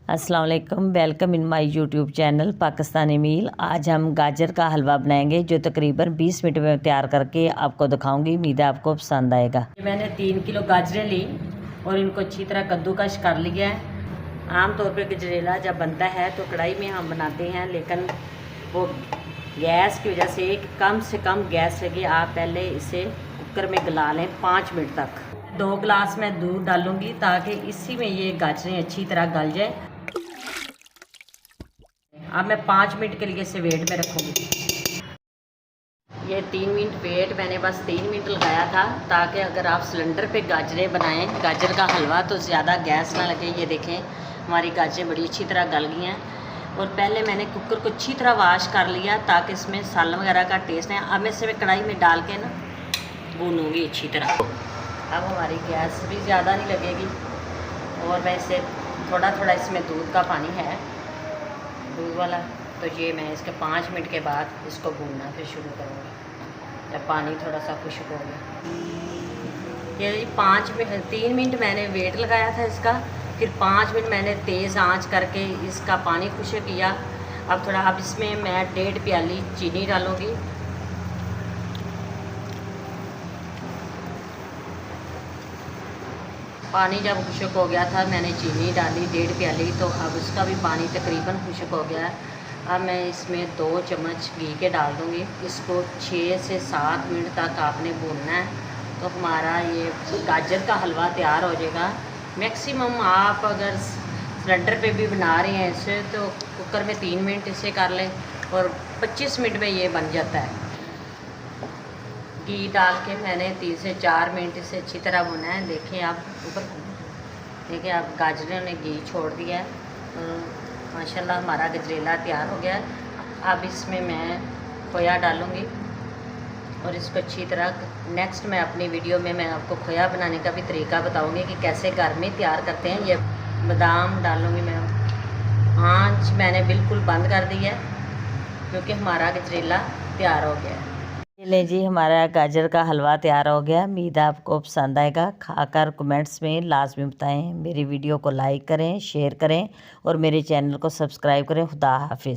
अस्सलाम वालेकुम, welcome in my YouTube channel Pakistani meal. आज हम गाजर का हलवा बनाएंगे जो तकरीबन 20 मिनट में तैयार करके आपको दिखाऊंगी। उम्मीद है आपको पसंद आएगा। मैंने 3 किलो गाजरें ली और इनको अच्छी तरह कद्दूकश कर लिया है। आम तौर पे गजरेला जब बनता है तो कढ़ाई में हम बनाते हैं, लेकिन वो गैस की वजह से कम गैस लगे। आप पहले इसे कुकर में गला लें 5 मिनट तक। 2 गिलास में दूध डालूंगी ताकि इसी में ये गाजरें अच्छी तरह गल जाए। अब मैं 5 मिनट के लिए इसे वेट में रखूँगी। ये 3 मिनट वेट मैंने बस 3 मिनट लगाया था, ताकि अगर आप सिलेंडर पे गाजरें बनाएं गाजर का हलवा तो ज़्यादा गैस ना लगे। ये देखें हमारी गाजरें बड़ी अच्छी तरह गल गई हैं। और पहले मैंने कुकर को अच्छी तरह वाश कर लिया ताकि इसमें सालन वगैरह का टेस्ट है। अब मैं इसे कढ़ाई में डाल के ना भूनूँगी अच्छी तरह। अब हमारी गैस भी ज़्यादा नहीं लगेगी। और मैं इसे थोड़ा थोड़ा इसमें दूध का पानी है, दूध वाला, तो ये मैं इसके 5 मिनट के बाद इसको भूनना फिर शुरू करूँगी जब पानी थोड़ा सा खुश्क हो गया। ये 3 मिनट मैंने वेट लगाया था इसका, फिर 5 मिनट मैंने तेज़ आंच करके इसका पानी खुश्क किया। अब इसमें मैं 1.5 प्याली चीनी डालूँगी। पानी जब खुश्क हो गया था मैंने चीनी डाली 1.5 प्याली, तो अब उसका भी पानी तकरीबन खुश्क हो गया है। अब मैं इसमें 2 चम्मच घी के डाल दूँगी। इसको 6 से 7 मिनट तक आपने भूनना है, तो हमारा ये गाजर का हलवा तैयार हो जाएगा। मैक्सिमम आप अगर सिलेंडर पे भी बना रहे हैं इसे तो कुकर में 3 मिनट इसे कर लें और 25 मिनट में ये बन जाता है। घी डाल के मैंने 3 से 4 मिनट इसे अच्छी तरह भुना है। देखिए आप ऊपर देखिए आप गाजरों ने घी छोड़ दिया है, तो माशाल्लाह हमारा गजरेला तैयार हो गया है। अब इसमें मैं खोया डालूँगी और इसको अच्छी तरह नेक्स्ट मैं अपनी वीडियो में मैं आपको खोया बनाने का भी तरीका बताऊँगी कि कैसे घर में तैयार करते हैं। ये बादाम डालूँगी मैं। आँच मैंने बिल्कुल बंद कर दी है क्योंकि हमारा गजरेला तैयार हो गया है। ले जी हमारा गाजर का हलवा तैयार हो गया। उम्मीद है आपको पसंद आएगा। खाकर कमेंट्स में लाजमी बताएं। मेरी वीडियो को लाइक करें, शेयर करें और मेरे चैनल को सब्सक्राइब करें। खुदा हाफिज़।